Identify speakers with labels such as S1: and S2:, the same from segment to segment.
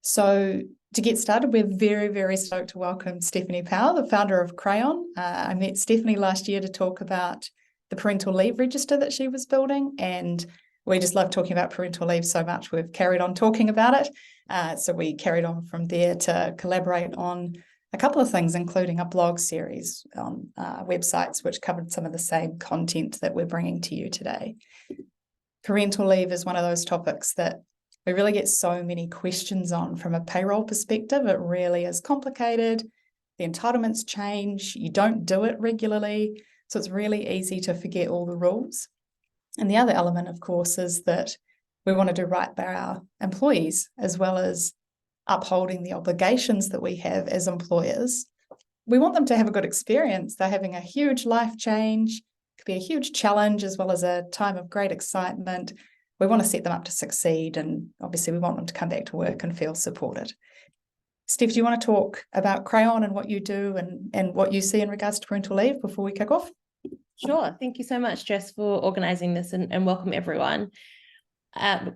S1: So to get started, we're very, very stoked to welcome Stephanie Powell, the founder of Crayon. I met Stephanie last year to talk about the parental leave register that she was building, and we just love talking about parental leave so much. We've carried on talking about it. So we carried on from there to collaborate on a couple of things, including a blog series on websites, which covered some of the same content that we're bringing to you today. Parental leave is one of those topics that we really get so many questions on from a payroll perspective. It really is complicated. The entitlements change. You don't do it regularly. So it's really easy to forget all the rules. And the other element, of course, is that we want to do right by our employees, as well as upholding the obligations that we have as employers. We want them to have a good experience. They're having a huge life change. It could be a huge challenge, as well as a time of great excitement. We want to set them up to succeed, and obviously we want them to come back to work and feel supported. Steph, do you want to talk about Crayon and what you do and what you see in regards to parental leave before we kick off?
S2: Sure. Thank you so much, Jess, for organising this and welcome everyone.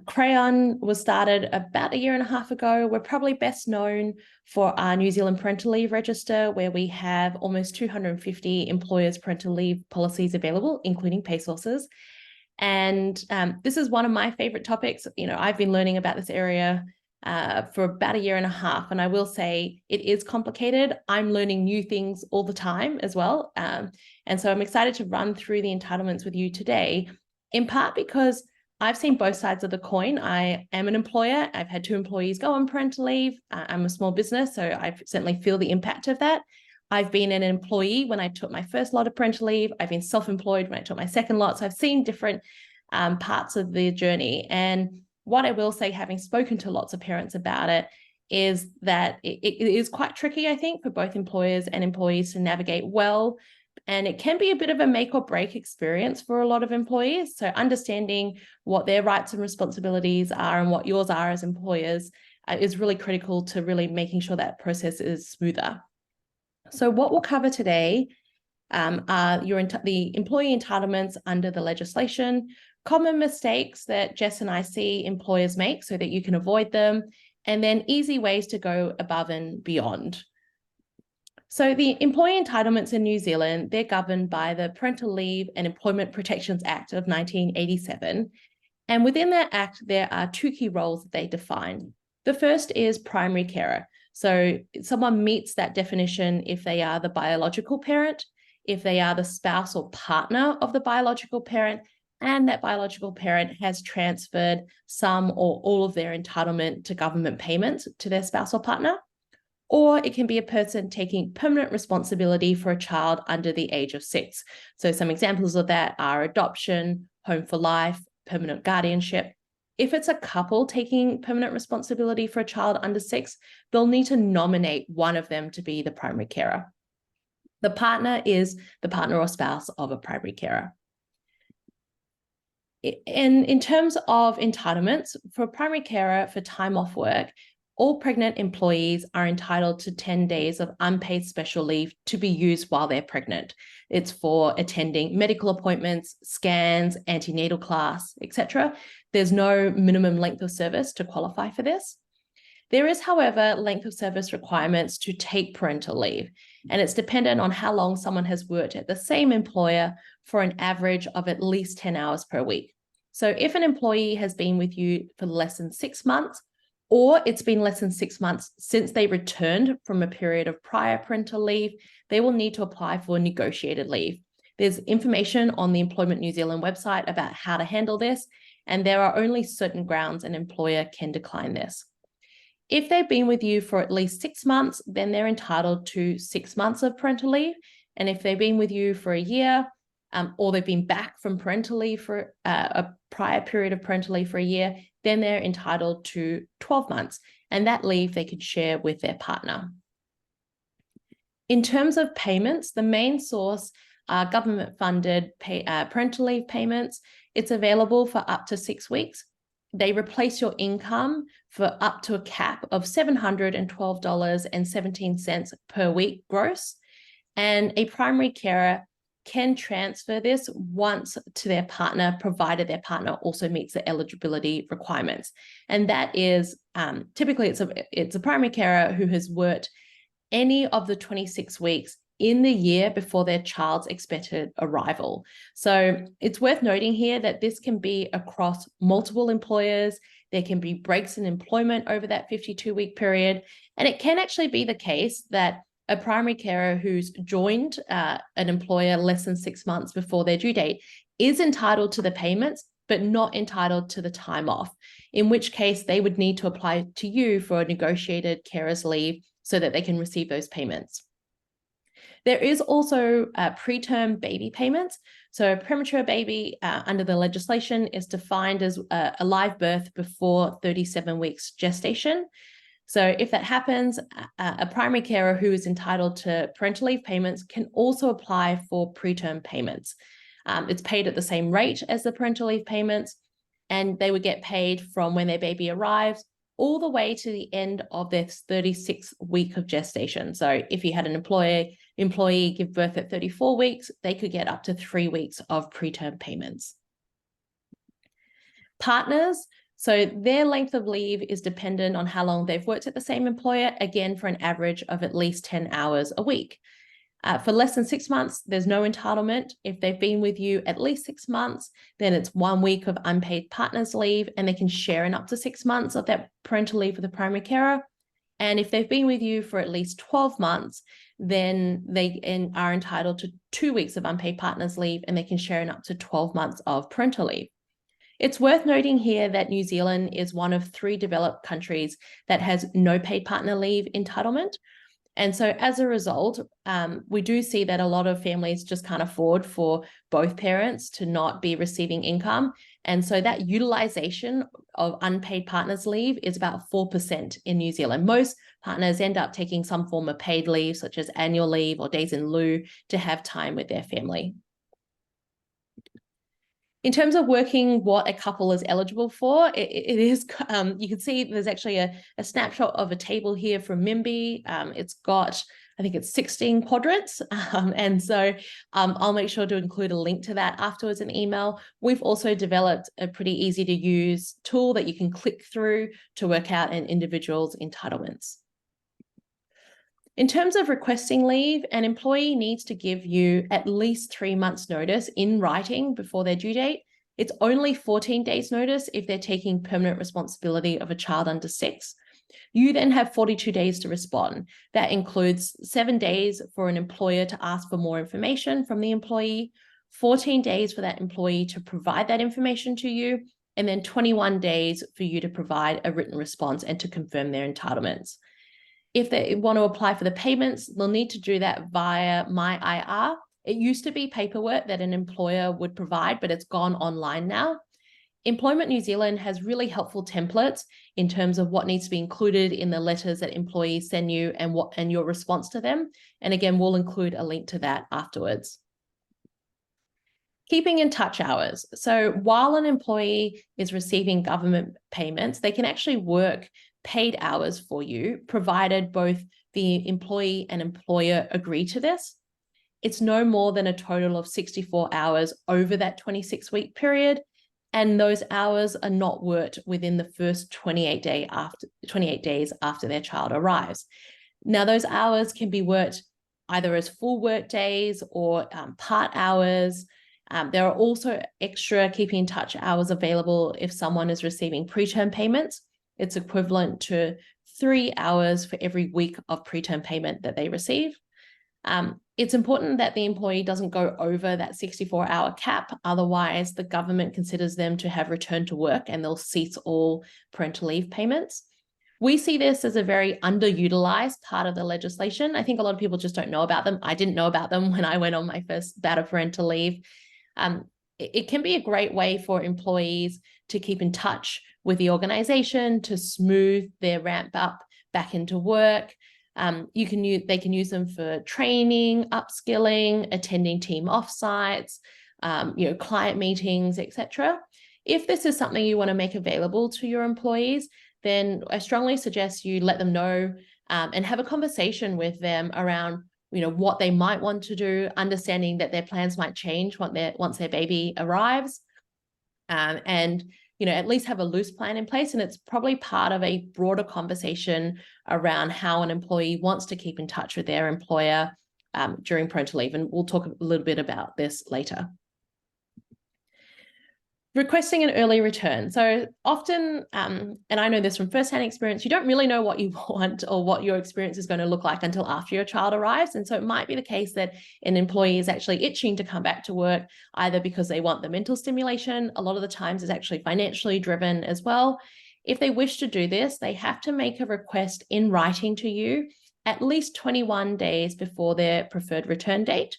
S2: Crayon was started about 1.5 years ago. We're probably best known for our New Zealand parental leave register, where we have almost 250 employers' parental leave policies available, including PaySauces. And this is one of my favorite topics. I've been learning about this area for about 1.5 years, and I will say it is complicated. I'm learning new things all the time as well. And so I'm excited to run through the entitlements with you today, in part because I've seen both sides of the coin. I am an employer. I've had 2 employees go on parental leave. I'm a small business, so I certainly feel the impact of that. I've been an employee when I took my first lot of parental leave. I've been self-employed when I took my second lot. So I've seen different parts of the journey. And what I will say, having spoken to lots of parents about it, is that it is quite tricky, I think, for both employers and employees to navigate well. And it can be a bit of a make or break experience for a lot of employees. So understanding what their rights and responsibilities are and what yours are as employers is really critical to really making sure that process is smoother. So what we'll cover today are the employee entitlements under the legislation, common mistakes that Jess and I see employers make so that you can avoid them, and then easy ways to go above and beyond. So the employee entitlements in New Zealand, they're governed by the Parental Leave and Employment Protections Act of 1987. And within that act, there are 2 key roles that they define. The first is primary carer. So someone meets that definition if they are the biological parent, if they are the spouse or partner of the biological parent, and that biological parent has transferred some or all of their entitlement to government payments to their spouse or partner. Or it can be a person taking permanent responsibility for a child under the age of 6. So some examples of that are adoption, home for life, permanent guardianship. If it's a couple taking permanent responsibility for a child under 6, they'll need to nominate one of them to be the primary carer. The partner is the partner or spouse of a primary carer. In terms of entitlements, for a primary carer for time off work, all pregnant employees are entitled to 10 days of unpaid special leave to be used while they're pregnant. It's for attending medical appointments, scans, antenatal class, etc. There's no minimum length of service to qualify for this. There is, however, length of service requirements to take parental leave, and it's dependent on how long someone has worked at the same employer for an average of at least 10 hours per week. So if an employee has been with you for less than 6 months, or it's been less than 6 months since they returned from a period of prior parental leave, they will need to apply for negotiated leave. There's information on the Employment New Zealand website about how to handle this, and there are only certain grounds an employer can decline this. If they've been with you for at least 6 months, then they're entitled to 6 months of parental leave. And if they've been with you for a year, or they've been back from parental leave for a prior period of parental leave for a year, then they're entitled to 12 months. And that leave they could share with their partner. In terms of payments, the main source are government-funded parental leave payments. It's available for up to 6 weeks. They replace your income for up to a cap of $712.17 per week gross. And a primary carer can transfer this once to their partner, provided their partner also meets the eligibility requirements. And that is typically it's a primary carer who has worked any of the 26 weeks in the year before their child's expected arrival. So it's worth noting here that this can be across multiple employers. There can be breaks in employment over that 52-week period. And it can actually be the case that a primary carer who's joined an employer less than 6 months before their due date is entitled to the payments, but not entitled to the time off, in which case they would need to apply to you for a negotiated carer's leave so that they can receive those payments. There is also preterm baby payments. So a premature baby under the legislation is defined as a live birth before 37 weeks gestation. So if that happens, a primary carer who is entitled to parental leave payments can also apply for preterm payments. It's paid at the same rate as the parental leave payments, and they would get paid from when their baby arrives all the way to the end of their 36th week of gestation. So if you had an employee give birth at 34 weeks, they could get up to 3 weeks of preterm payments. Partners, so their length of leave is dependent on how long they've worked at the same employer, again, for an average of at least 10 hours a week. For less than 6 months, there's no entitlement. If they've been with you at least 6 months, then it's 1 week of unpaid partners leave, and they can share in up to 6 months of that parental leave with the primary carer. And if they've been with you for at least 12 months, then they are entitled to 2 weeks of unpaid partners leave, and they can share in up to 12 months of parental leave. It's worth noting here that New Zealand is one of 3 developed countries that has no paid partner leave entitlement. And so as a result, we do see that a lot of families just can't afford for both parents to not be receiving income. And so that utilization of unpaid partners leave is about 4% in New Zealand. Most partners end up taking some form of paid leave, such as annual leave or days in lieu, to have time with their family. In terms of working what a couple is eligible for, it is, you can see there's actually a snapshot of a table here from MIMBY. It's got, I think it's 16 quadrants. And so I'll make sure to include a link to that afterwards in email. We've also developed a pretty easy to use tool that you can click through to work out an individual's entitlements. In terms of requesting leave, an employee needs to give you at least 3 months' notice in writing before their due date. It's only 14 days' notice if they're taking permanent responsibility of a child under 6. You then have 42 days to respond. That includes 7 days for an employer to ask for more information from the employee, 14 days for that employee to provide that information to you, and then 21 days for you to provide a written response and to confirm their entitlements. If they want to apply for the payments, they'll need to do that via MyIR. It used to be paperwork that an employer would provide, but it's gone online now. Employment New Zealand has really helpful templates in terms of what needs to be included in the letters that employees send you and your response to them. And again, we'll include a link to that afterwards. Keeping in touch hours. So while an employee is receiving government payments, they can actually work paid hours for you, provided both the employee and employer agree to this. It's no more than a total of 64 hours over that 26-week period, and those hours are not worked within the first 28 days after their child arrives. Now, those hours can be worked either as full work days or part hours. There are also extra keeping in touch hours available if someone is receiving preterm payments. It's equivalent to 3 hours for every week of preterm payment that they receive. It's important that the employee doesn't go over that 64-hour cap. Otherwise, the government considers them to have returned to work and they'll cease all parental leave payments. We see this as a very underutilized part of the legislation. I think a lot of people just don't know about them. I didn't know about them when I went on my first bout of parental leave. It can be a great way for employees to keep in touch with the organization, to smooth their ramp up back into work. They can use them for training, upskilling, attending team offsites, client meetings, etc. If this is something you want to make available to your employees, then I strongly suggest you let them know and have a conversation with them around what they might want to do, understanding that their plans might change once their baby arrives, and at least have a loose plan in place. And it's probably part of a broader conversation around how an employee wants to keep in touch with their employer during parental leave. And we'll talk a little bit about this later. Requesting an early return. So often, and I know this from firsthand experience, you don't really know what you want or what your experience is going to look like until after your child arrives. And so it might be the case that an employee is actually itching to come back to work, either because they want the mental stimulation. A lot of the times it's actually financially driven as well. If they wish to do this, they have to make a request in writing to you at least 21 days before their preferred return date.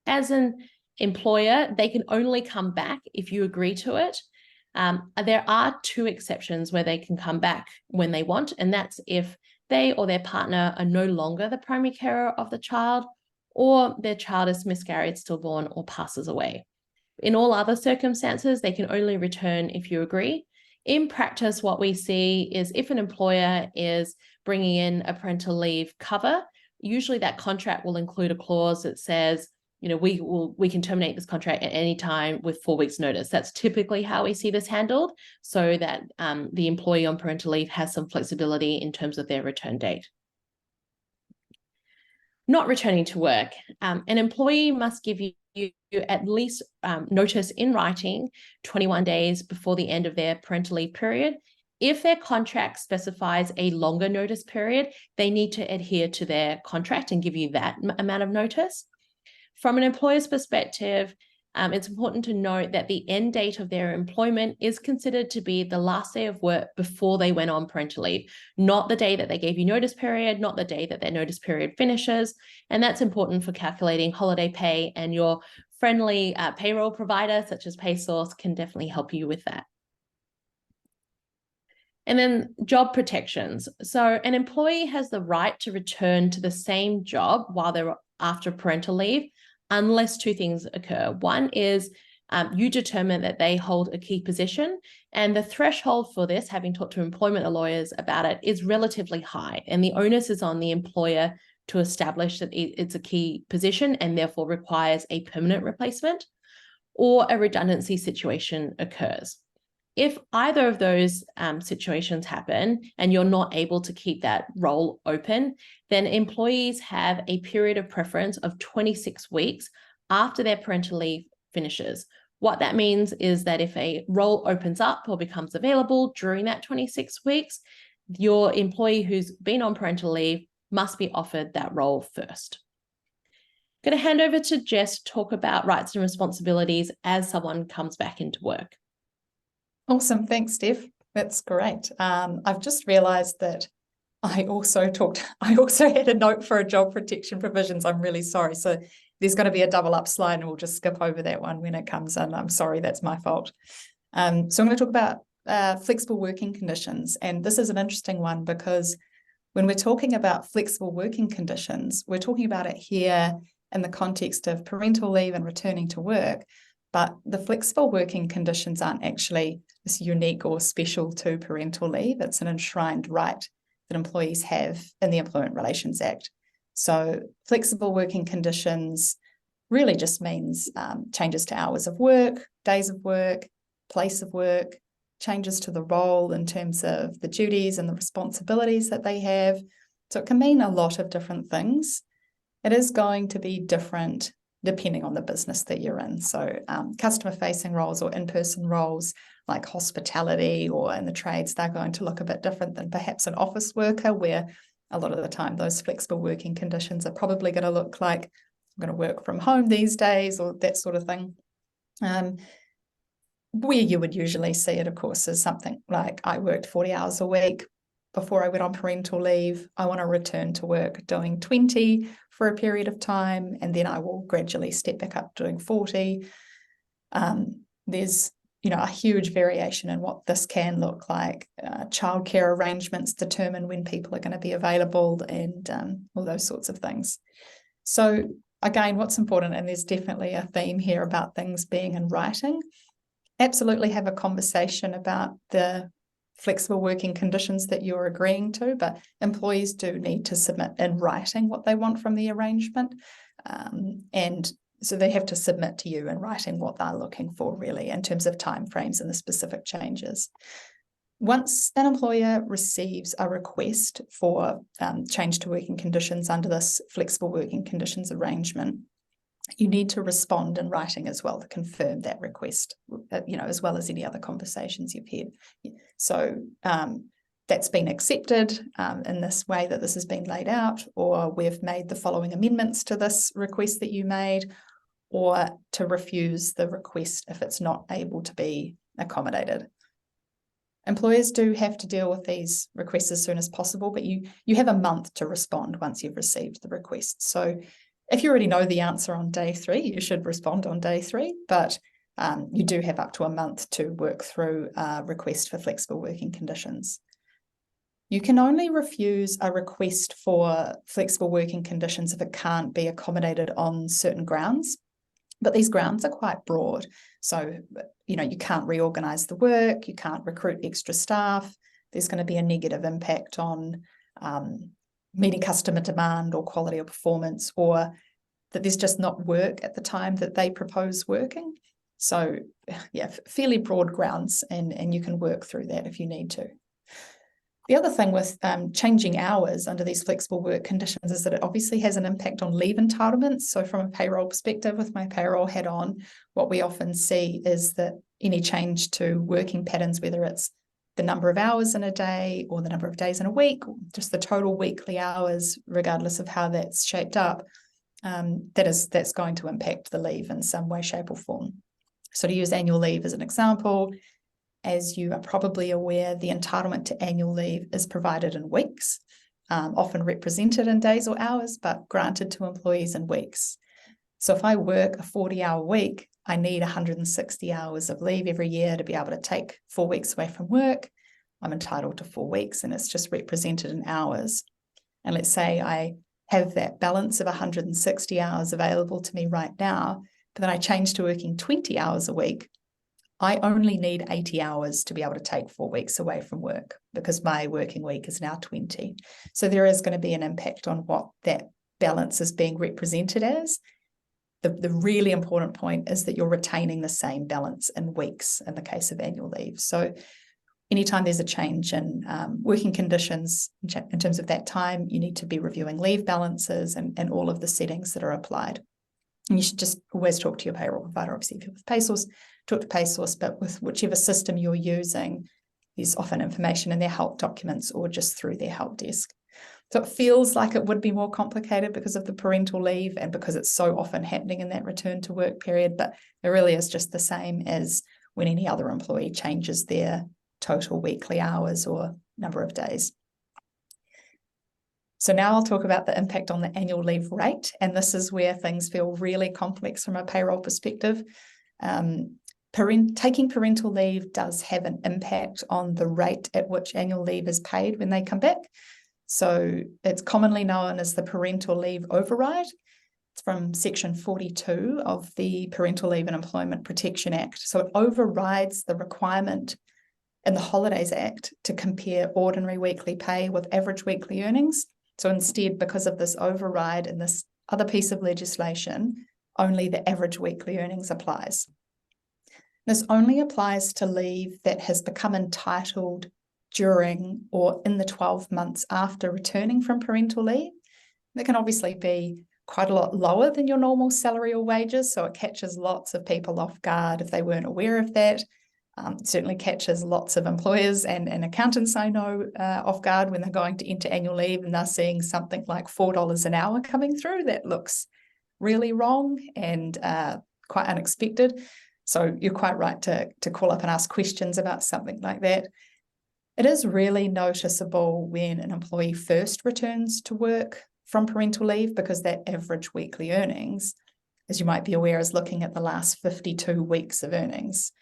S2: As an employer, they can only come back if you agree to it. There are 2 exceptions where they can come back when they want, and that's if they or their partner are no longer the primary carer of the child, or their child is miscarried, stillborn, or passes away. In all other circumstances, they can only return if you agree. In practice, what we see is if an employer is bringing in a parental leave cover, usually that contract will include a clause that says, we can terminate this contract at any time with 4 weeks notice. That's typically how we see this handled, so that the employee on parental leave has some flexibility in terms of their return date. Not returning to work. An employee must give you at least notice in writing 21 days before the end of their parental leave period. If their contract specifies a longer notice period, they need to adhere to their contract and give you that amount of notice. From an employer's perspective, it's important to note that the end date of their employment is considered to be the last day of work before they went on parental leave, not the day that they gave you notice period, not the day that their notice period finishes. And that's important for calculating holiday pay, and your friendly payroll provider, such as PaySauce, can definitely help you with that. And then job protections. So an employee has the right to return to the same job while they're after parental leave, unless 2 things occur. One is you determine that they hold a key position, and the threshold for this, having talked to employment lawyers about it, is relatively high, and the onus is on the employer to establish that it's a key position and therefore requires a permanent replacement, or a redundancy situation occurs. If either of those situations happen and you're not able to keep that role open, then employees have a period of preference of 26 weeks after their parental leave finishes. What that means is that if a role opens up or becomes available during that 26 weeks, your employee who's been on parental leave must be offered that role first. I'm going to hand over to Jess to talk about rights and responsibilities as someone comes back into work.
S1: Awesome. Thanks, Steph. That's great. I've just realized that I also had a note for a job protection provisions. I'm really sorry. So there's going to be a double up slide, and we'll just skip over that one when it comes in. I'm sorry, that's my fault. So I'm going to talk about flexible working conditions. And this is an interesting one because when we're talking about flexible working conditions, we're talking about it here in the context of parental leave and returning to work. But the flexible working conditions aren't actually this unique or special to parental leave. It's an enshrined right that employees have in the Employment Relations Act. So flexible working conditions really just means changes to hours of work, days of work, place of work, changes to the role in terms of the duties and the responsibilities that they have. So it can mean a lot of different things. It is going to be different depending on the business that you're in. So customer-facing roles or in-person roles like hospitality or in the trades, they're going to look a bit different than perhaps an office worker, where a lot of the time those flexible working conditions are probably going to look like I'm going to work from home these days or that sort of thing. Where you would usually see it, of course, is something like I worked 40 hours a week before I went on parental leave. I want to return to work doing 20 for a period of time, and then I will gradually step back up doing 40. There's a huge variation in what this can look like. Childcare arrangements determine when people are going to be available and all those sorts of things. So again, what's important, and there's definitely a theme here about things being in writing, absolutely have a conversation about the flexible working conditions that you're agreeing to, but employees do need to submit in writing what they want from the arrangement. And so they have to submit to you in writing what they're looking for, really, in terms of timeframes and the specific changes. Once an employer receives a request for change to working conditions under this flexible working conditions arrangement, you need to respond in writing as well to confirm that request, as well as any other conversations you've had. So that's been accepted in this way that this has been laid out, or we've made the following amendments to this request that you made, or to refuse the request if it's not able to be accommodated. Employers do have to deal with these requests as soon as possible, but you have a month to respond once you've received the request. So if you already know the answer on day 3, you should respond on day 3, but you do have up to a month to work through a request for flexible working conditions. You can only refuse a request for flexible working conditions if it can't be accommodated on certain grounds, but these grounds are quite broad. So, you can't reorganize the work, you can't recruit extra staff, there's going to be a negative impact on meeting customer demand or quality of performance, or that there's just not work at the time that they propose working. So, yeah, fairly broad grounds, and you can work through that if you need to. The other thing with changing hours under these flexible work conditions is that it obviously has an impact on leave entitlements. So from a payroll perspective, with my payroll hat on, what we often see is that any change to working patterns, whether it's the number of hours in a day or the number of days in a week, or just the total weekly hours, regardless of how that's shaped up, that's going to impact the leave in some way, shape or form. So to use annual leave as an example, as you are probably aware, the entitlement to annual leave is provided in weeks, often represented in days or hours, but granted to employees in weeks. So if I work a 40-hour week, I need 160 hours of leave every year to be able to take 4 weeks away from work. I'm entitled to 4 weeks, and it's just represented in hours. And let's say I have that balance of 160 hours available to me right now, but then I change to working 20 hours a week. I only need 80 hours to be able to take 4 weeks away from work, because my working week is now 20. So there is going to be an impact on what that balance is being represented as. The really important point is that you're retaining the same balance in weeks in the case of annual leave. So anytime there's a change in working conditions in terms of that time, you need to be reviewing leave balances and all of the settings that are applied. And you should just always talk to your payroll provider. Obviously, if you're with PaySauce, talk to PaySauce, but with whichever system you're using, there's often information in their help documents or just through their help desk. So it feels like it would be more complicated because of the parental leave and because it's so often happening in that return to work period, but it really is just the same as when any other employee changes their total weekly hours or number of days. So now I'll talk about the impact on the annual leave rate, and this is where things feel really complex from a payroll perspective. Taking parental leave does have an impact on the rate at which annual leave is paid when they come back. So it's commonly known as the parental leave override. It's from Section 42 of the Parental Leave and Employment Protection Act. So it overrides the requirement in the Holidays Act to compare ordinary weekly pay with average weekly earnings. So instead, because of this override and this other piece of legislation, only the average weekly earnings applies. This only applies to leave that has become entitled during or in the 12 months after returning from parental leave. That can obviously be quite a lot lower than your normal salary or wages, so it catches lots of people off guard if they weren't aware of that. It certainly catches lots of employers and accountants I know off guard when they're going to enter annual leave and they're seeing something like $4 an hour coming through. That looks really wrong and quite unexpected. So you're quite right to call up and ask questions about something like that. It is really noticeable when an employee first returns to work from parental leave, because that average weekly earnings, as you might be aware, is looking at the last 52 weeks of earnings.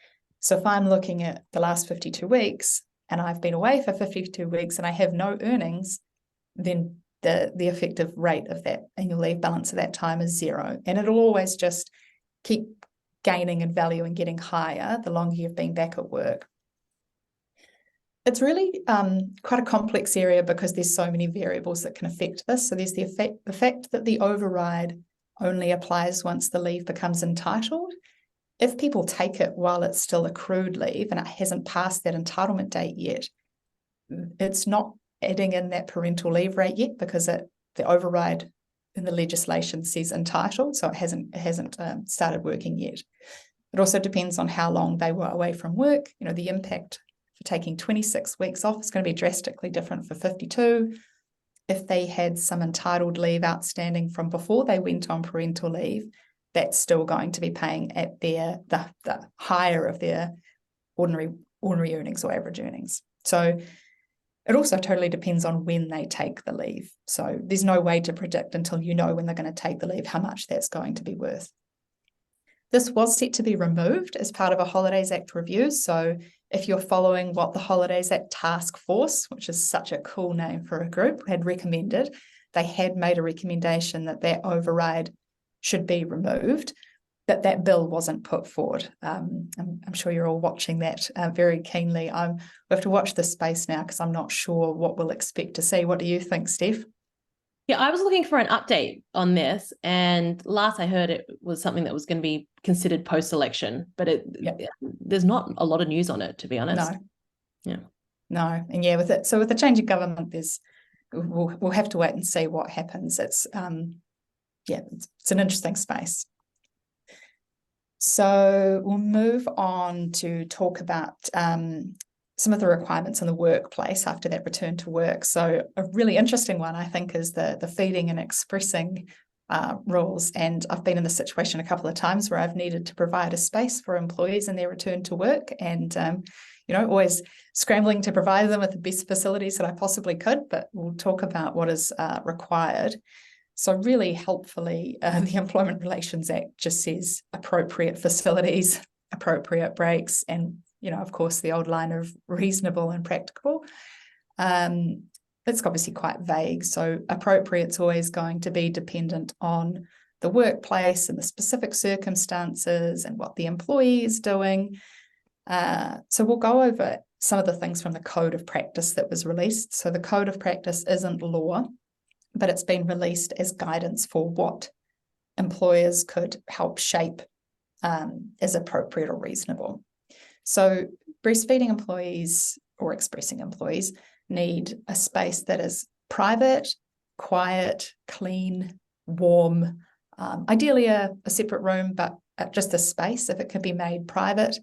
S1: So if I'm looking at the last 52 weeks and I've been away for 52 weeks and I have no earnings, then the effective rate of that annual leave balance at that time is 0. And it'll always just keep gaining in value and getting higher the longer you've been back at work. It's really quite a complex area because there's so many variables that can affect this. So there's the fact that the override only applies once the leave becomes entitled. If people take it while it's still accrued leave and it hasn't passed that entitlement date yet, it's not adding in that parental leave rate yet because the override in the legislation says entitled, so it hasn't started working yet. It also depends on how long they were away from work. The impact for taking 26 weeks off is going to be drastically different for 52. If they had some entitled leave outstanding from before they went on parental leave, that's still going to be paying at the higher of their ordinary earnings or average earnings. So it also totally depends on when they take the leave. So there's no way to predict until you know when they're going to take the leave how much that's going to be worth. This was set to be removed as part of a Holidays Act review. So if you're following what the Holidays Act Task Force, which is such a cool name for a group, had recommended, they had made a recommendation that that override should be removed, but that bill wasn't put forward. I'm sure you're all watching that very keenly. We have to watch this space now because I'm not sure what we'll expect to see. What do you think, Steph?
S2: Yeah, I was looking for an update on this, and last I heard it was something that was going to be considered post-election, but there's not a lot of news on it, to be honest.
S1: No, and yeah, with the change of government, we'll have to wait and see what happens. It's an interesting space. So we'll move on to talk about some of the requirements in the workplace after that return to work. So a really interesting one, I think, is the feeding and expressing rules. And I've been in this situation a couple of times where I've needed to provide a space for employees in their return to work, and always scrambling to provide them with the best facilities that I possibly could. But we'll talk about what is required. So really helpfully, the Employment Relations Act just says appropriate facilities, appropriate breaks, and, of course, the old line of reasonable and practicable. It's obviously quite vague. So appropriate's always going to be dependent on the workplace and the specific circumstances and what the employee is doing. So we'll go over some of the things from the Code of Practice that was released. So the Code of Practice isn't law, but it's been released as guidance for what employers could help shape as appropriate or reasonable. So breastfeeding employees or expressing employees need a space that is private, quiet, clean, warm, ideally a separate room, but just a space if it can be made private.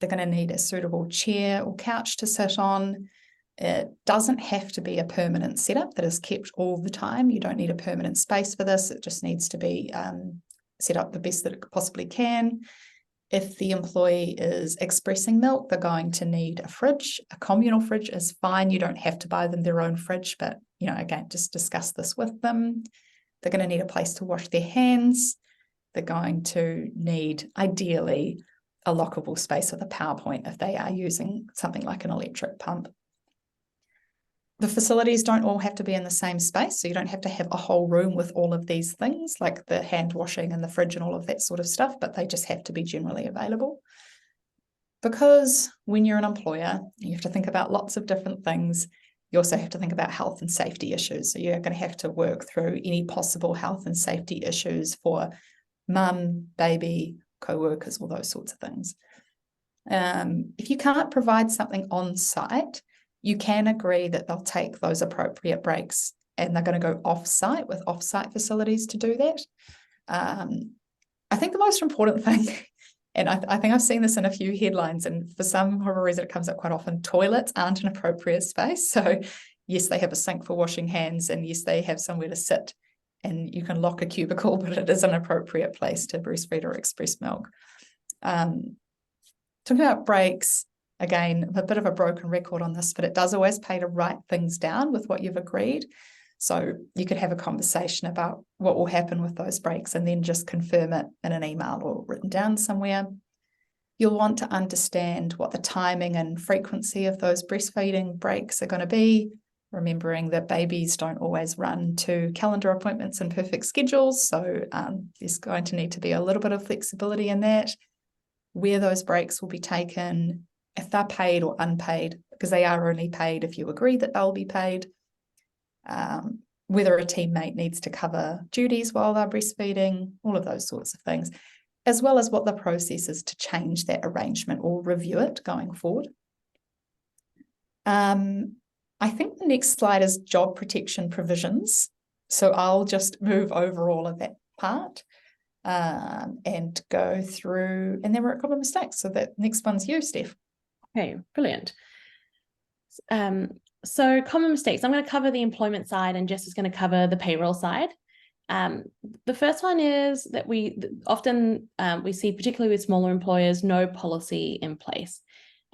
S1: They're going to need a suitable chair or couch to sit on. It doesn't have to be a permanent setup that is kept all the time. You don't need a permanent space for this. It just needs to be set up the best that it possibly can. If the employee is expressing milk, they're going to need a fridge. A communal fridge is fine. You don't have to buy them their own fridge, but, again, just discuss this with them. They're going to need a place to wash their hands. They're going to need, ideally, a lockable space with a power point if they are using something like an electric pump. The facilities don't all have to be in the same space, so you don't have to have a whole room with all of these things, like the hand washing and the fridge and all of that sort of stuff, but they just have to be generally available. Because when you're an employer, you have to think about lots of different things. You also have to think about health and safety issues. So you're going to have to work through any possible health and safety issues for mum, baby, co-workers, all those sorts of things. If you can't provide something on site, you can agree that they'll take those appropriate breaks and they're going to go off-site with off-site facilities to do that. I think the most important thing, and I think I've seen this in a few headlines, and for some reason it comes up quite often, toilets aren't an appropriate space. So yes, they have a sink for washing hands, and yes, they have somewhere to sit, and you can lock a cubicle, but it is an appropriate place to breastfeed or express milk. Talking about breaks, again, a bit of a broken record on this, but it does always pay to write things down with what you've agreed. So you could have a conversation about what will happen with those breaks and then just confirm it in an email or written down somewhere. You'll want to understand what the timing and frequency of those breastfeeding breaks are going to be, remembering that babies don't always run to calendar appointments and perfect schedules. So there's going to need to be a little bit of flexibility in that. Where those breaks will be taken, if they're paid or unpaid, because they are only paid if you agree that they'll be paid, whether a teammate needs to cover duties while they're breastfeeding, all of those sorts of things, as well as what the process is to change that arrangement or review it going forward. I think the next slide is job protection provisions. So I'll just move over all of that part and go through, and there were a couple of mistakes. So that next one's you, Steph.
S2: Okay, brilliant. So common mistakes, I'm going to cover the employment side and Jess is going to cover the payroll side. The first one is that we often we see, particularly with smaller employers, no policy in place.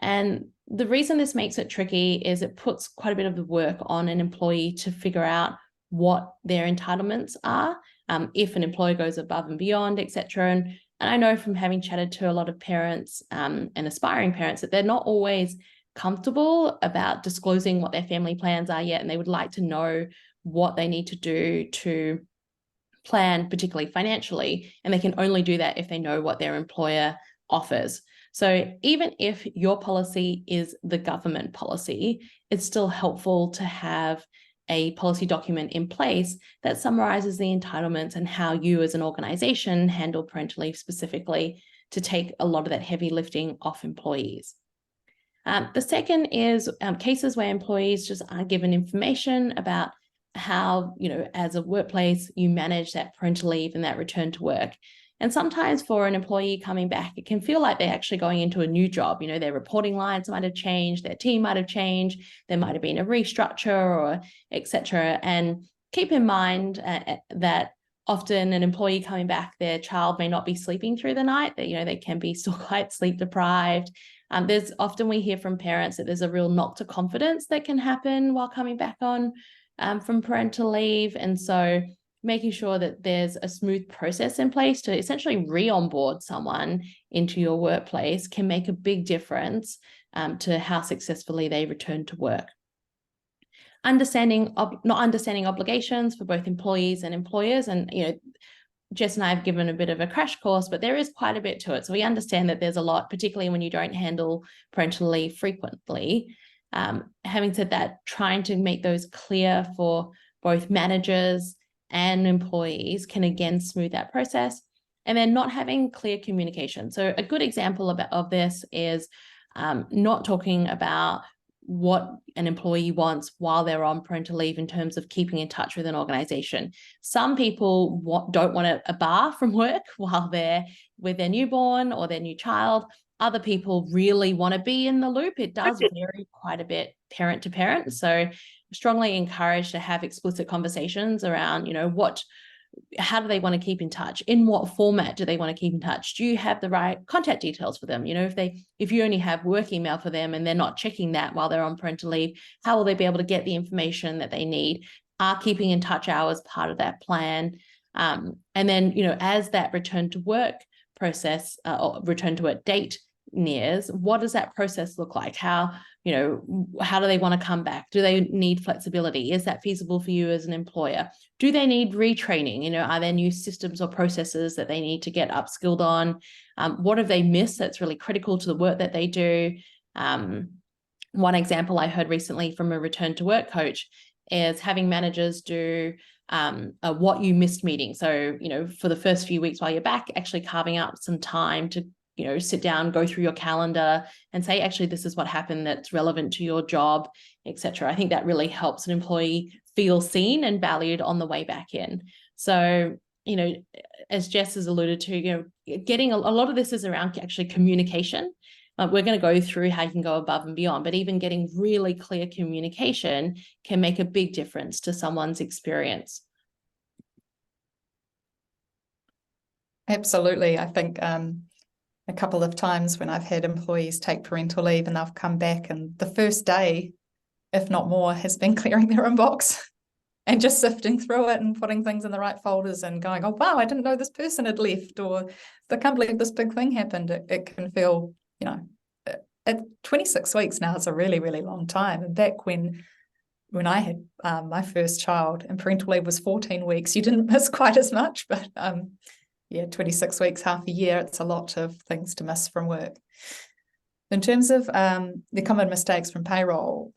S2: And the reason this makes it tricky is it puts quite a bit of the work on an employee to figure out what their entitlements are, if an employer goes above and beyond, etc. And I know from having chatted to a lot of parents and aspiring parents that they're not always comfortable about disclosing what their family plans are yet, and they would like to know what they need to do to plan, particularly financially, and they can only do that if they know what their employer offers. So even if your policy is the government policy, it's still helpful to have a policy document in place that summarizes the entitlements and how you as an organization handle parental leave specifically to take a lot of that heavy lifting off employees. The second is cases where employees just aren't given information about how, as a workplace, you manage that parental leave and that return to work. And sometimes for an employee coming back, it can feel like they're actually going into a new job. Their reporting lines might have changed, their team might have changed, there might have been a restructure or etc. And keep in mind that often an employee coming back, their child may not be sleeping through the night, that, they can be still quite sleep deprived. There's often we hear from parents that there's a real knock to confidence that can happen while coming back on from parental leave. And so making sure that there's a smooth process in place to essentially re-onboard someone into your workplace can make a big difference to how successfully they return to work. Not understanding obligations for both employees and employers. And, Jess and I have given a bit of a crash course, but there is quite a bit to it. So we understand that there's a lot, particularly when you don't handle parental leave frequently. Having said that, trying to make those clear for both managers and employees can again smooth that process. And then not having clear communication. So a good example of this is not talking about what an employee wants while they're on parental leave in terms of keeping in touch with an organization. Some people don't want a bar from work while they're with their newborn or their new child. Other people really want to be in the loop. It does vary quite a bit parent to parent. So strongly encourage to have explicit conversations around, how do they want to keep in touch? In what format do they want to keep in touch? Do you have the right contact details for them? If you only have work email for them and they're not checking that while they're on parental leave, how will they be able to get the information that they need? Are keeping in touch hours part of that plan? And then, as that return to work process or return to work date nears, what does that process look like? How do they want to come back? Do they need flexibility? Is that feasible for you as an employer? Do they need retraining? Are there new systems or processes that they need to get upskilled on? What have they missed that's really critical to the work that they do? One example I heard recently from a return to work coach is having managers do a what you missed meeting. So, for the first few weeks while you're back, actually carving out some time to sit down, go through your calendar and say, actually, this is what happened that's relevant to your job, etc. I think that really helps an employee feel seen and valued on the way back in. So, as Jess has alluded to, getting a lot of this is around actually communication. We're going to go through how you can go above and beyond, but even getting really clear communication can make a big difference to someone's experience.
S1: Absolutely. I think a couple of times when I've had employees take parental leave and they've come back and the first day, if not more, has been clearing their inbox and just sifting through it and putting things in the right folders and going, oh, wow, I didn't know this person had left, or I can't believe this big thing happened. It can feel, at 26 weeks now is a really, really long time. And back when I had my first child and parental leave was 14 weeks, you didn't miss quite as much, but 26 weeks, half a year, it's a lot of things to miss from work. In terms of the common mistakes from payroll,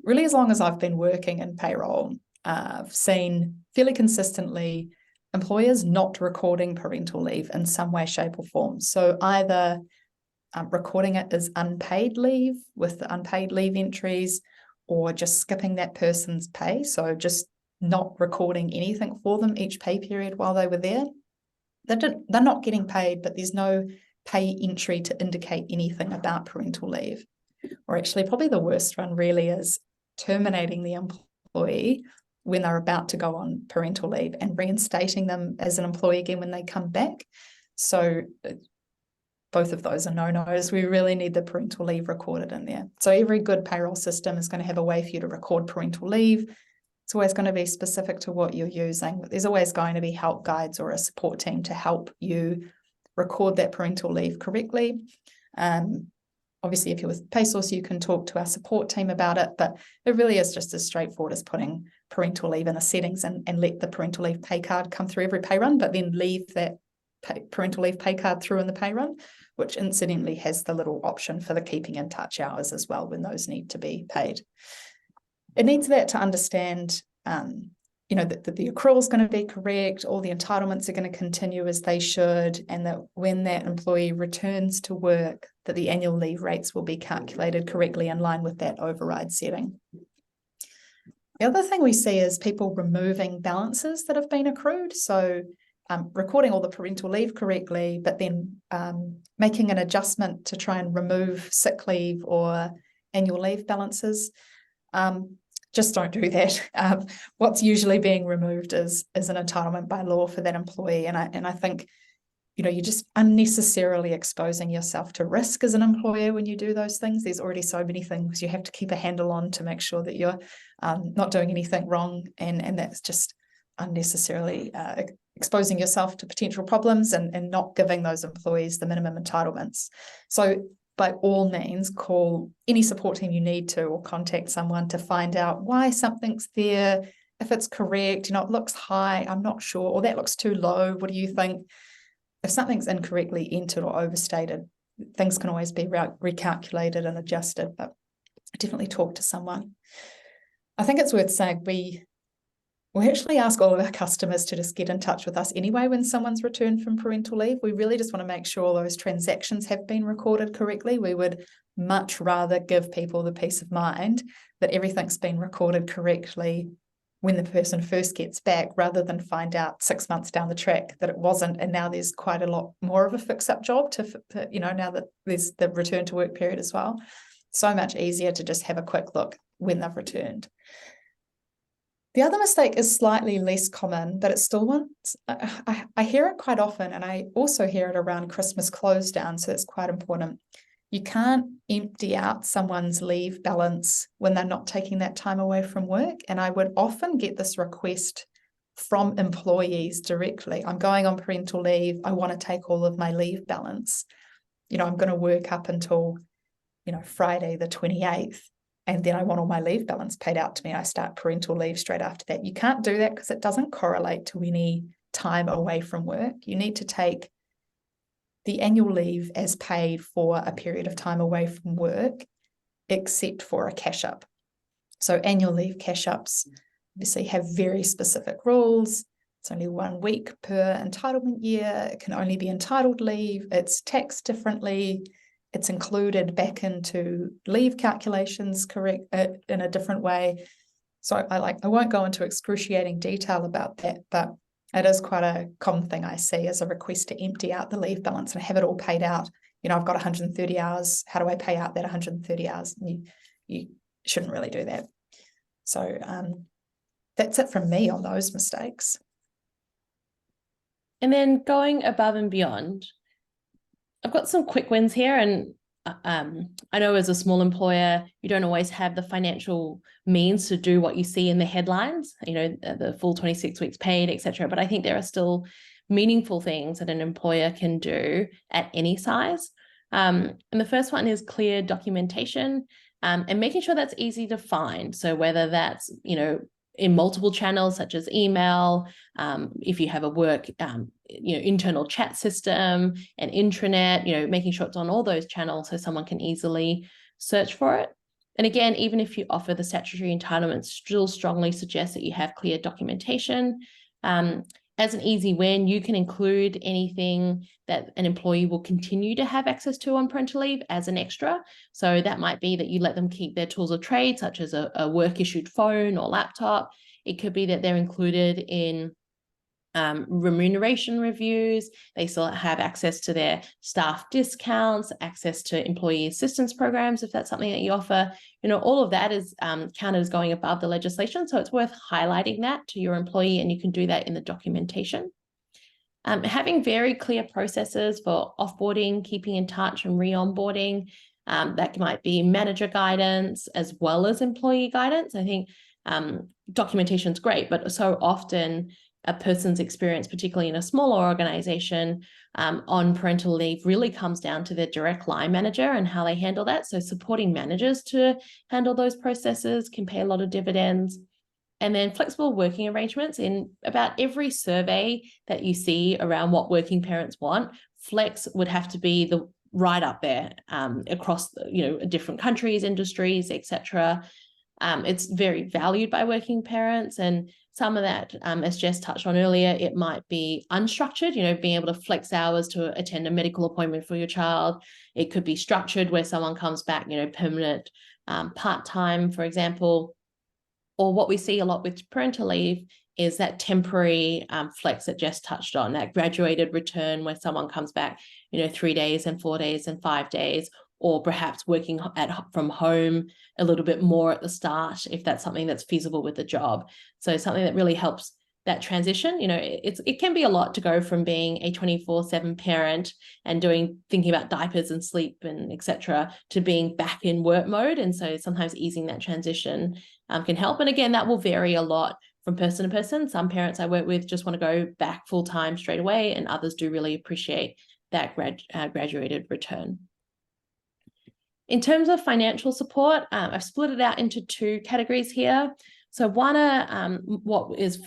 S1: really as long as I've been working in payroll, I've seen fairly consistently employers not recording parental leave in some way, shape or form. So either recording it as unpaid leave with the unpaid leave entries, or just skipping that person's pay. So just not recording anything for them each pay period while they were there. They're not getting paid, but there's no pay entry to indicate anything about parental leave. Or actually, probably the worst one really is terminating the employee when they're about to go on parental leave and reinstating them as an employee again when they come back. So both of those are no-nos. We really need the parental leave recorded in there. So every good payroll system is going to have a way for you to record parental leave. It's always going to be specific to what you're using, but there's always going to be help guides or a support team to help you record that parental leave correctly. Obviously, if you're with PaySauce, you can talk to our support team about it, but it really is just as straightforward as putting parental leave in the settings and let the parental leave pay card come through every pay run, but then leave that parental leave pay card through in the pay run, which incidentally has the little option for the keeping in touch hours as well when those need to be paid. It needs that to understand, that the accrual is going to be correct, all the entitlements are going to continue as they should, and that when that employee returns to work, that the annual leave rates will be calculated correctly in line with that override setting. The other thing we see is people removing balances that have been accrued. So recording all the parental leave correctly, but then making an adjustment to try and remove sick leave or annual leave balances. Just don't do that. What's usually being removed is an entitlement by law for that employee. And I think, you're just unnecessarily exposing yourself to risk as an employer when you do those things. There's already so many things you have to keep a handle on to make sure that you're not doing anything wrong. And that's just unnecessarily exposing yourself to potential problems and not giving those employees the minimum entitlements. So by all means, call any support team you need to, or contact someone to find out why something's there, if it's correct, it looks high, I'm not sure, or that looks too low, what do you think? If something's incorrectly entered or overstated, things can always be recalculated and adjusted, but definitely talk to someone. I think it's worth saying we actually ask all of our customers to just get in touch with us anyway when someone's returned from parental leave. We really just want to make sure those transactions have been recorded correctly. We would much rather give people the peace of mind that everything's been recorded correctly when the person first gets back, rather than find out 6 months down the track that it wasn't, and now there's quite a lot more of a fix-up job now that there's the return to work period as well. So much easier to just have a quick look when they've returned. The other mistake is slightly less common, but it's still one. I hear it quite often, and I also hear it around Christmas close down, so it's quite important. You can't empty out someone's leave balance when they're not taking that time away from work. And I would often get this request from employees directly. I'm going on parental leave. I want to take all of my leave balance. I'm going to work up until, Friday the 28th. And then I want all my leave balance paid out to me. I start parental leave straight after that. You can't do that because it doesn't correlate to any time away from work. You need to take the annual leave as paid for a period of time away from work, except for a cash up. So annual leave cash ups obviously have very specific rules. It's only 1 week per entitlement year. It can only be entitled leave. It's taxed differently. It's included back into leave calculations correct in a different way. So I won't go into excruciating detail about that, but it is quite a common thing I see as a request to empty out the leave balance and have it all paid out. I've got 130 hours. How do I pay out that 130 hours? And you shouldn't really do that. So that's it from me on those mistakes.
S2: And then going above and beyond, I've got some quick wins here, and I know as a small employer, you don't always have the financial means to do what you see in the headlines, the full 26 weeks paid, etc. But I think there are still meaningful things that an employer can do at any size. And the first one is clear documentation and making sure that's easy to find. So whether that's, in multiple channels such as email, if you have a work internal chat system, an intranet, making sure it's on all those channels so someone can easily search for it. And again, even if you offer the statutory entitlements, still strongly suggest that you have clear documentation. As an easy win, you can include anything that an employee will continue to have access to on parental leave as an extra. So that might be that you let them keep their tools of trade, such as a work-issued phone or laptop. It could be that they're included in remuneration reviews. They still have access to their staff discounts, access to employee assistance programs, if that's something that you offer. All of that is counted as going above the legislation. So it's worth highlighting that to your employee, and you can do that in the documentation. Having very clear processes for offboarding, keeping in touch, and re-onboarding. That might be manager guidance as well as employee guidance. I think documentation is great, but so often a person's experience, particularly in a smaller organization, on parental leave really comes down to their direct line manager and how they handle that. So supporting managers to handle those processes can pay a lot of dividends. And then flexible working arrangements. In about every survey that you see around what working parents want, flex would have to be the right up there across different countries, industries, etc. It's very valued by working parents, and some of that, as Jess touched on earlier, it might be unstructured, being able to flex hours to attend a medical appointment for your child. It could be structured where someone comes back, permanent part-time, for example. Or what we see a lot with parental leave is that temporary flex that Jess touched on, that graduated return where someone comes back, 3 days and 4 days and 5 days, or perhaps working from home a little bit more at the start, if that's something that's feasible with the job. So something that really helps that transition. It can be a lot to go from being a 24/7 parent and thinking about diapers and sleep and etc. to being back in work mode. And so sometimes easing that transition can help. And again, that will vary a lot from person to person. Some parents I work with just want to go back full time straight away, and others do really appreciate that graduated return. In terms of financial support, I've split it out into two categories here. So one are what is,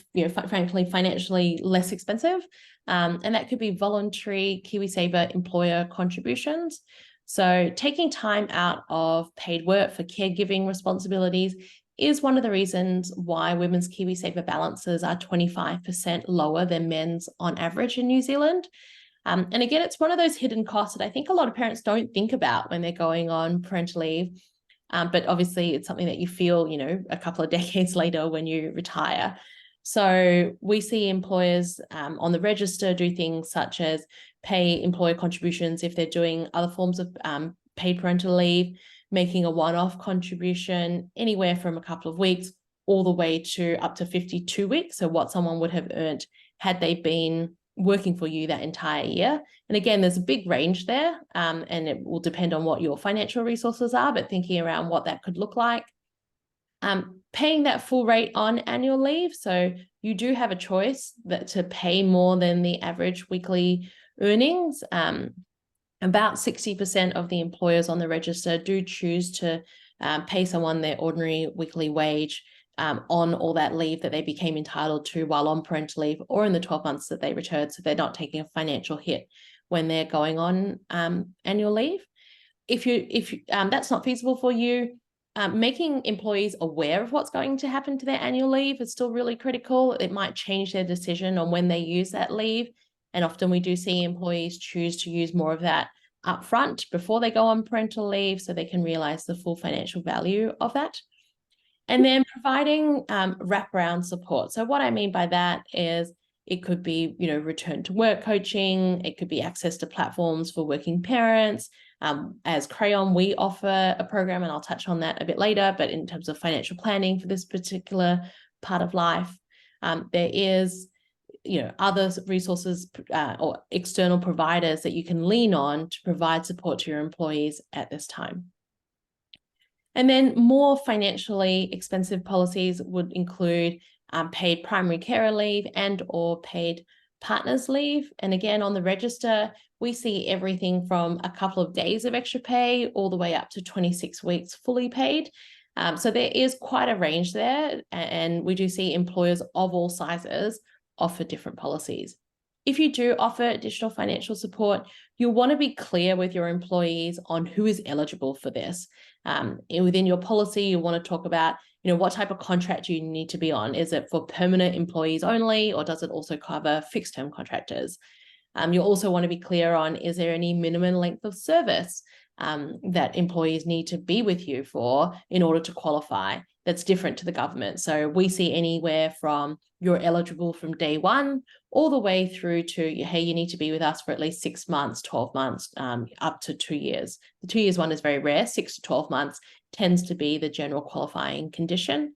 S2: frankly, financially less expensive, and that could be voluntary KiwiSaver employer contributions. So taking time out of paid work for caregiving responsibilities is one of the reasons why women's KiwiSaver balances are 25% lower than men's on average in New Zealand. And again, it's one of those hidden costs that I think a lot of parents don't think about when they're going on parental leave. But obviously it's something that you feel, a couple of decades later when you retire. So we see employers on the register do things such as pay employer contributions if they're doing other forms of paid parental leave, making a one-off contribution anywhere from a couple of weeks all the way to up to 52 weeks. So what someone would have earned had they been working for you that entire year. And again, there's a big range there, and it will depend on what your financial resources are, but thinking around what that could look like. Paying that full rate on annual leave. So you do have a choice to pay more than the average weekly earnings. About 60% of the employers on the register do choose to pay someone their ordinary weekly wage on all that leave that they became entitled to while on parental leave or in the 12 months that they returned. So they're not taking a financial hit when they're going on annual leave. If that's not feasible for you, making employees aware of what's going to happen to their annual leave is still really critical. It might change their decision on when they use that leave. And often we do see employees choose to use more of that upfront before they go on parental leave so they can realize the full financial value of that. And then providing wraparound support. So what I mean by that is it could be, return to work coaching. It could be access to platforms for working parents. As Crayon, we offer a program, and I'll touch on that a bit later, but in terms of financial planning for this particular part of life, there is, other resources or external providers that you can lean on to provide support to your employees at this time. And then more financially expensive policies would include paid primary care leave and or paid partners leave. And again, on the register, we see everything from a couple of days of extra pay all the way up to 26 weeks fully paid. So there is quite a range there, and we do see employers of all sizes offer different policies. If you do offer additional financial support, you'll want to be clear with your employees on who is eligible for this. Within your policy, you want to talk about, what type of contract you need to be on. Is it for permanent employees only, or does it also cover fixed term contractors? You'll also want to be clear on, is there any minimum length of service that employees need to be with you for in order to qualify? That's different to the government. So we see anywhere from you're eligible from day one all the way through to, hey, you need to be with us for at least 6 months, 12 months, up to 2 years. The 2 years one is very rare. 6 to 12 months tends to be the general qualifying condition.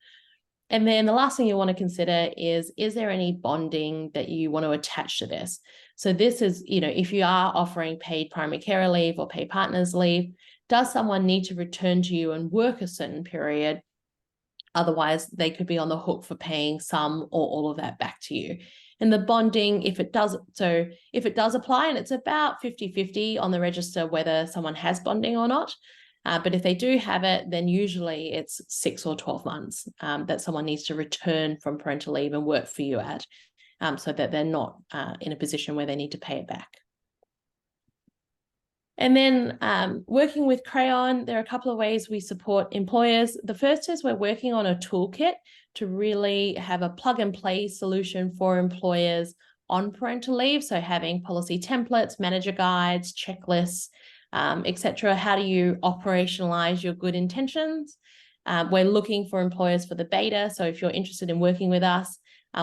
S2: And then the last thing you want to consider is there any bonding that you want to attach to this? So this is, if you are offering paid primary care leave or paid partners leave, does someone need to return to you and work a certain period? Otherwise, they could be on the hook for paying some or all of that back to you. And the bonding, if it does apply, and it's about 50-50 on the register whether someone has bonding or not, but if they do have it, then usually it's 6 or 12 months that someone needs to return from parental leave and work for you at, so that they're not in a position where they need to pay it back. And then working with Crayon, there are a couple of ways we support employers. The first is we're working on a toolkit to really have a plug and play solution for employers on parental leave. So having policy templates, manager guides, checklists, etc. How do you operationalize your good intentions? We're looking for employers for the beta. So if you're interested in working with us,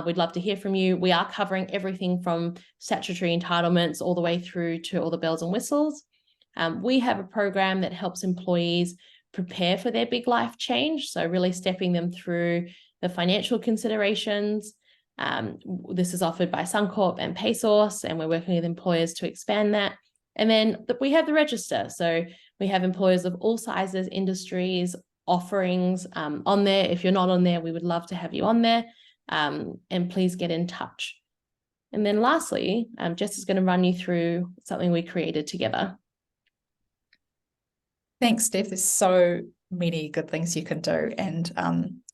S2: we'd love to hear from you. We are covering everything from statutory entitlements all the way through to all the bells and whistles. We have a program that helps employees prepare for their big life change. So really stepping them through the financial considerations. This is offered by Suncorp and PaySauce, and we're working with employers to expand that. And then we have the register. So we have employers of all sizes, industries, offerings on there. If you're not on there, we would love to have you on there. And please get in touch. And then lastly, Jess is going to run you through something we created together.
S1: Thanks, Steph. There's so many good things you can do. And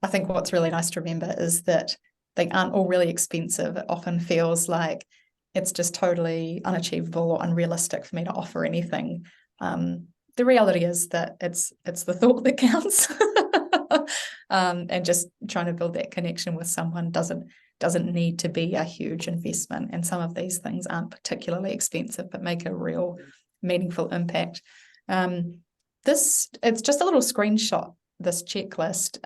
S1: I think what's really nice to remember is that they aren't all really expensive. It often feels like it's just totally unachievable or unrealistic for me to offer anything. The reality is that it's the thought that counts. And just trying to build that connection with someone doesn't need to be a huge investment. And some of these things aren't particularly expensive, but make a real meaningful impact. It's just a little screenshot, this checklist,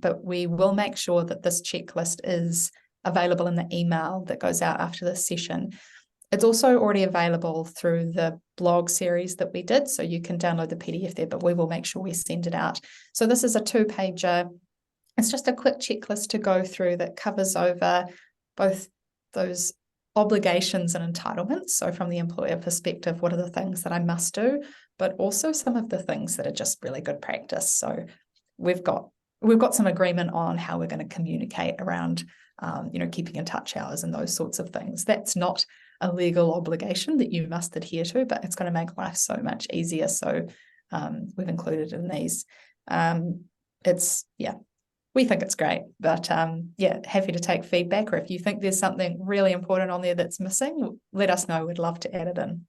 S1: but we will make sure that this checklist is available in the email that goes out after this session. It's also already available through the blog series that we did, so you can download the PDF there, but we will make sure we send it out. So this is a 2-pager. It's just a quick checklist to go through that covers over both those obligations and entitlements. So from the employer perspective, what are the things that I must do, but also some of the things that are just really good practice. So we've got some agreement on how we're going to communicate around, keeping in touch hours and those sorts of things. That's not a legal obligation that you must adhere to, but it's going to make life so much easier. So we've included in these. We think it's great, but happy to take feedback, or if you think there's something really important on there that's missing, let us know. We'd love to add it in.